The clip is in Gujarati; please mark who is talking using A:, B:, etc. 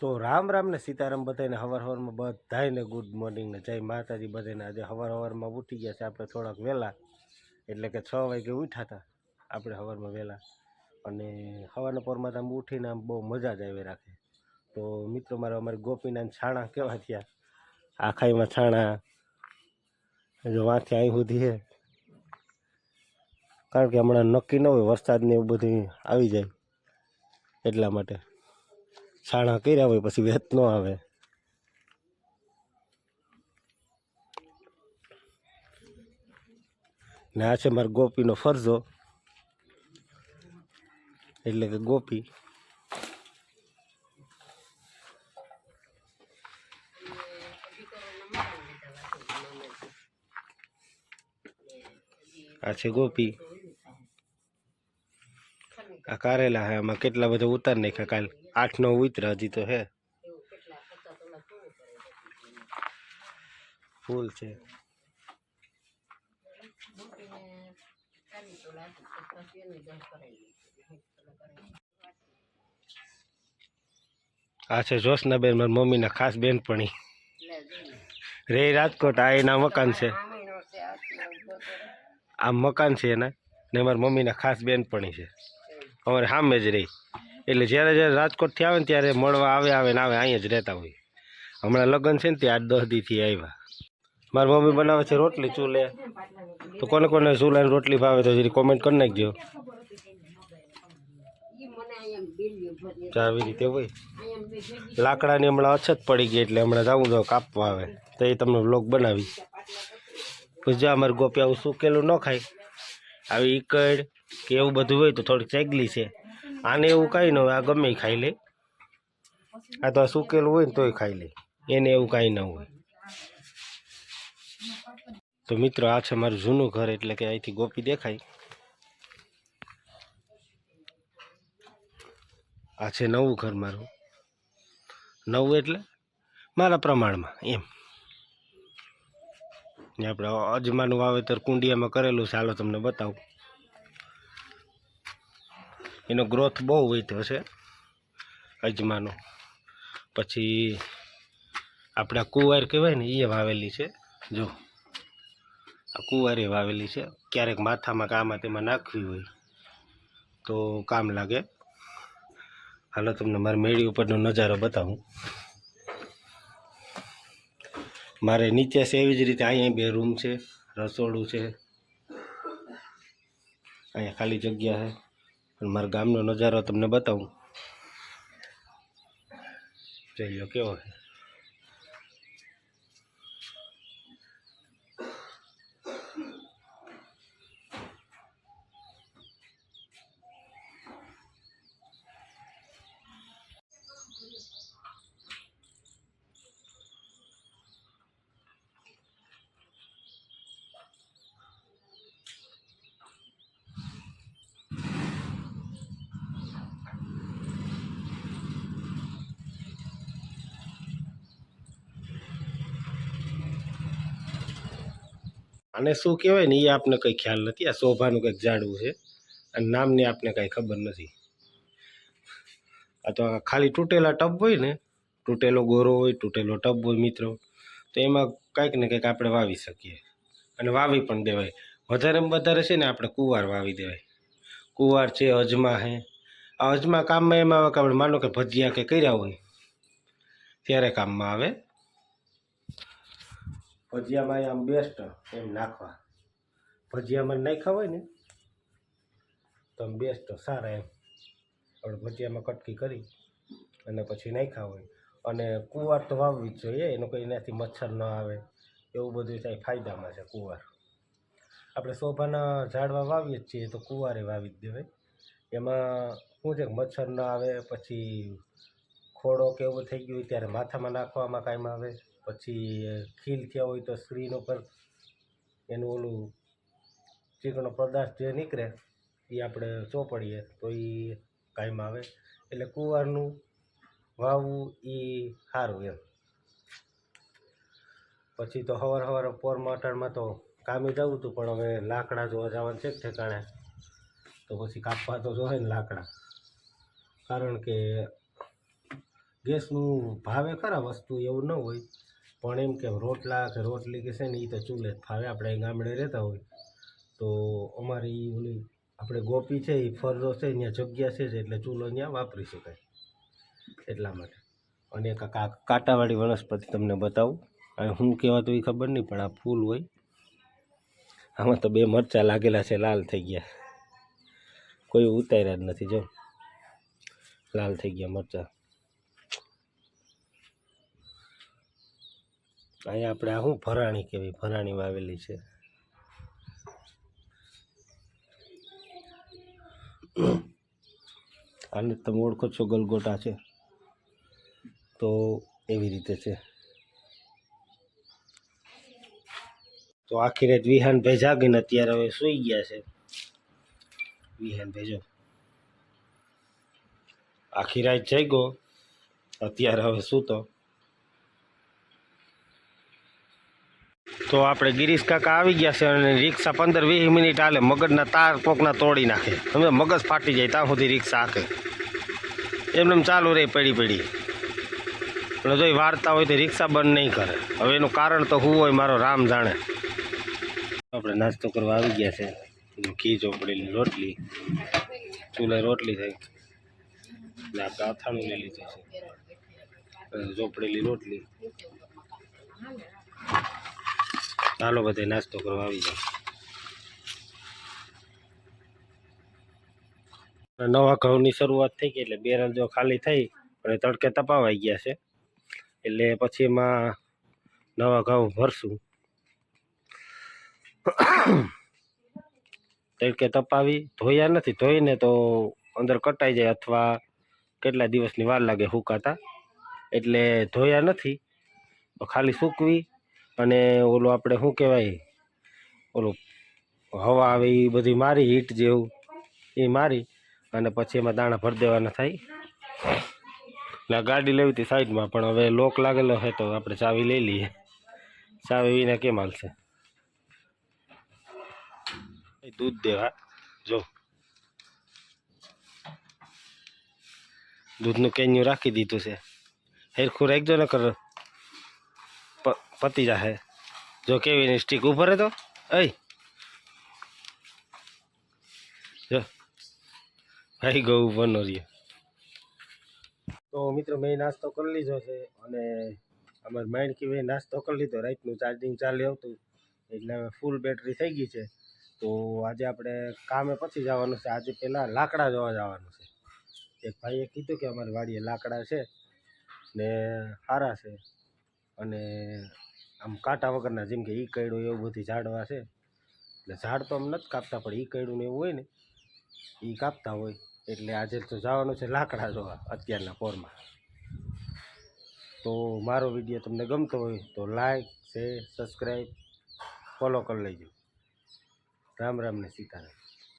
A: તો રામ રામ ને સીતારામ બધાને હવારમાં બધાને ગુડ મોર્નિંગ ને જય માતાજી બધાને. આજે હવારમાં ઉઠી ગયા છે આપણે થોડાક વહેલા, એટલે કે 6 વાગે ઉઠ્યા હતા આપણે હવારમાં વહેલા. અને સવારના પોરમાં આમ ઉઠીને આમ બહુ મજા જ આવી રાખે. તો મિત્રો અમારી ગોપીના છાણા કેવા થયા, આખાઈમાં છાણા જો વાંથી અહીં સુધી છે, કારણ કે હમણાં નક્કી ન હોય, વરસાદ ને એવું બધું આવી જાય એટલા માટે છાણા કર્યા હોય પછી વેત ન આવે. ને આ છે મારા ગોપીનો ફરજો, એટલે કે ગોપી. આ છે ગોપી. આ કારેલા હે, આમાં કેટલા બધા ઉતાર નાખ્યા, કાલ 8-9 ઉતરા, હજી તો હે ફૂલ છે. આ છે જોશનાબેન, મારી મમ્મીના ખાસ બેનપણી રે રાજકોટ. આ એના મકાન છે, આ મકાન છે એના, ને મારી મમ્મીના ખાસ બેનપણી છે, અમારે સામે જ રહી. એટલે જ્યારે જ્યારે રાજકોટથી આવે ને ત્યારે મળવા આવે ને અહીંયા જ રહેતા હોય. હમણાં લગ્ન છે ને તે 8-10 દીથી આવ્યા. મારી મમ્મી બનાવે છે રોટલી ચૂલે. તો કોને કોને ચૂલાની રોટલી ભાવે તો જરી કોમેન્ટ કરી નાખજો. આવી રીતે હોય. લાકડાની હમણાં અછત પડી ગઈ એટલે હમણાં જાઉં કાપવા આવે તો એ તમને વ્લોગ બનાવી. પછી જો અમારી ગોપી આવું સૂકેલું ન ખાય, આવી ઈકડ કે એવું બધું હોય તો થોડીક ચેગલી છે. આને એવું કાંઈ ન હોય, આ ગમે ખાઈ લે. આ તો આ સૂકેલું હોય ને તોય ખાઈ લે, એને એવું કાંઈ ન હોય. તો મિત્રો આ છે મારું જૂનું ઘર, એટલે કે અહીંથી ગોપી દેખાય. આ છે નવું ઘર મારું. નવું એટલે મારા પ્રમાણમાં એમ. ને આપણે અજમાનું વાવેતર કુંડિયામાં કરેલું છે, હાલો તમને બતાવું. એનો ગ્રોથ બહુ વધ્યો છે અજમાનો. પછી આપણા કુંવાર કહેવાય ને એ વાવેલી છે. જો આ કુંવારે વાવેલી છે, ક્યારેક માથામાં કામાં તેમાં નાખવી હોય તો કામ લાગે. હાલો તમને મારી મેળી ઉપરનો નજારો બતાવું. મારે નીચે છે એવી જ રીતે અહીંયા 2 રૂમ છે, રસોડું છે, અહીંયા ખાલી જગ્યા છે. અને મારા ગામનો નજારો તમને બતાવું. જોઈ લો કેવો છે. આને શું કહેવાય ને એ આપને કંઈ ખ્યાલ નથી. આ શોભાનું કંઈક ઝાડવું છે અને નામની આપને કાંઈ ખબર નથી. આ તો ખાલી તૂટેલા ટબ હોય ને, તૂટેલો ગોરો હોય, તૂટેલો ટબ હોય મિત્રો, તો એમાં કંઈક ને કંઈક આપણે વાવી શકીએ અને વાવી પણ દેવાય. વધારેમાં વધારે છે ને આપણે કુંવાર વાવી દેવાય. કુંવાર છે, અજમા છે. આ અજમા કામમાં એમાં આવે કે આપણે માનો કે ભજીયા કે કર્યા હોય ત્યારે કામમાં આવે. ભજીયામાં આમ બેસ્ટ એમ નાખવા. ભજીયામાં નાખ્યા હોય ને તો આમ બેસ્ટ સારા એમ. આપણે ભજીયામાં કટકી કરી અને પછી નાખ્યા હોય. અને કુંવાર તો વાવવી જ જોઈએ, એનો કોઈ એનાથી મચ્છર ન આવે એવું બધું થાય, ફાયદામાં છે કુંવાર. આપણે શોભાના ઝાડવા વાવીએ જ છીએ તો કુંવારે વાવી જ દેવાય. એમાં શું છે કે મચ્છર ન આવે, પછી ખોડો કે એવું થઈ ગયું હોય ત્યારે માથામાં નાખવામાં કામ આવે. પછી ખીલ થયા હોય તો સ્ક્રીન ઉપર એનું ઓલું ચીકણો પદાર્થ જે નીકળે એ આપણે ચોપડીએ તો એ કામ આવે. એટલે કુંવારનું વાવવું એ સારું એમ. પછી તો સવાર પોરમાં અટાણમાં તો કામે જવું હતું, પણ હવે લાકડા જોવા જવાનું છે ઠેકાણે, તો પછી કાપવા તો જોઈએ ને લાકડા. કારણ કે ગેસનું ભાવે ખરા વસ્તુ એવું ન હોય, પણ એમ કે રોટલા કે રોટલી કે છે ને એ તો ચૂલે જ ભાવે. આપણે અહીં ગામડે રહેતા હોય તો અમારી ઓલી આપણે ગોપી છે એ ફરજો છે ત્યાં જગ્યા છે જ એટલે ચૂલો ત્યાં વાપરી શકાય એટલા માટે. અને એક કાંટાવાળી વનસ્પતિ તમને બતાવું, અને શું કહેવાતું એ ખબર નહીં, પણ આ ફૂલ હોય. આમાં તો 2 મરચાં લાગેલા છે, લાલ થઈ ગયા, કોઈ ઉતાર્યા જ નથી, જો લાલ થઈ ગયા મરચાં. અહીંયા આપણે આ શું ભરાણી કહેવાય, ભરાણી વાવેલી છે. આને તમે ઓળખો છો, ગલગોટા છે તો એવી રીતે છે. તો આખી રાત વિહાનભાઈ જાગીને અત્યારે હવે સૂઈ ગયા છે. વિહાનભાઈ જો આખી રાત જાગ્યો, અત્યારે હવે સૂતો. તો આપણે ગિરીશ કાકા આવી ગયા છે અને રિક્ષા 15-20 મિનિટ હાલે, મગજના તાર કોકના તોડી નાખે, તમે મગજ ફાટી જાય ત્યાં સુધી રિક્ષા હાકે, એમને ચાલુ રહે પડી પડી. એટલે જો વાર્તા હોય તો રિક્ષા બંધ નહીં કરે. હવે એનું કારણ તો શું હોય મારો રામ જાણે. આપણે નાસ્તો કરવા આવી ગયા છે. ઘી ચોપડેલી રોટલી, ચૂલે રોટલી થઈ, એટલે આપણે અથાણું લઈ લીધું છે, ચોપડેલી રોટલી. ચાલો બધે નાસ્તો કરવા આવી જાય. નવા ઘઉંની શરૂઆત થઈ ગઈ એટલે બેરલ જો ખાલી થઈ અને તડકે તપાવાઈ ગયા છે, એટલે પછી એમાં નવા ઘઉં ભરશું. તડકે તપાવી ધોયા નથી, ધોઈને તો અંદર કટાઈ જાય અથવા કેટલા દિવસની વાર લાગે સુકાતા, એટલે ધોયા નથી. ખાલી સૂકવી અને ઓલું આપણે શું કહેવાય, ઓલું હવા આવે એ બધી મારી, હીટ જેવું એ મારી અને પછી એમાં દાણા ભરી દેવાના થાય. એટલે ગાડી લેવી હતી સાઈડમાં, પણ હવે લોક લાગેલો છે તો આપણે ચાવી લઈ લઈએ. ચાવી વિના કેમ હાલશે. દૂધ દેવા જો દૂધનું કેન્યું રાખી દીધું છે, હેરખું રાખજો ને કર પતી જાહે. જો કેવી સ્ટીક ઉપર તો જો ભાઈ ગયું બનો રહ્યો. તો મિત્રો મેં નાસ્તો કરી લીધો છે અને અમારે માઇન્ડ કે મેં નાસ્તો કરી લીધો, રાતનું ચાર્જિંગ ચાલે આવતું એટલે હવે ફૂલ બેટરી થઈ ગઈ છે. તો આજે આપણે કામે પછી જવાનું છે. આજે પહેલાં લાકડા જોવા જવાનું છે. એક ભાઈએ કીધું કે અમારી વાડીએ લાકડા છે ને સારા છે, અને આમ કાંટા વગરના, જેમ કે ઈ કયડું એવું બધી ઝાડવા છે. એટલે ઝાડ તો આમ નથી કાપતા, પણ ઈ કયડું ને એવું હોય ને એ કાપતા હોય. એટલે આજે તો જવાનું છે લાકડા જોવા અત્યારના પોરમાં. તો મારો વિડીયો તમને ગમતો હોય તો લાઈક, શેર, સબસ્ક્રાઈબ, ફોલો કરી લેજો. રામ રામ ને સીતારામ.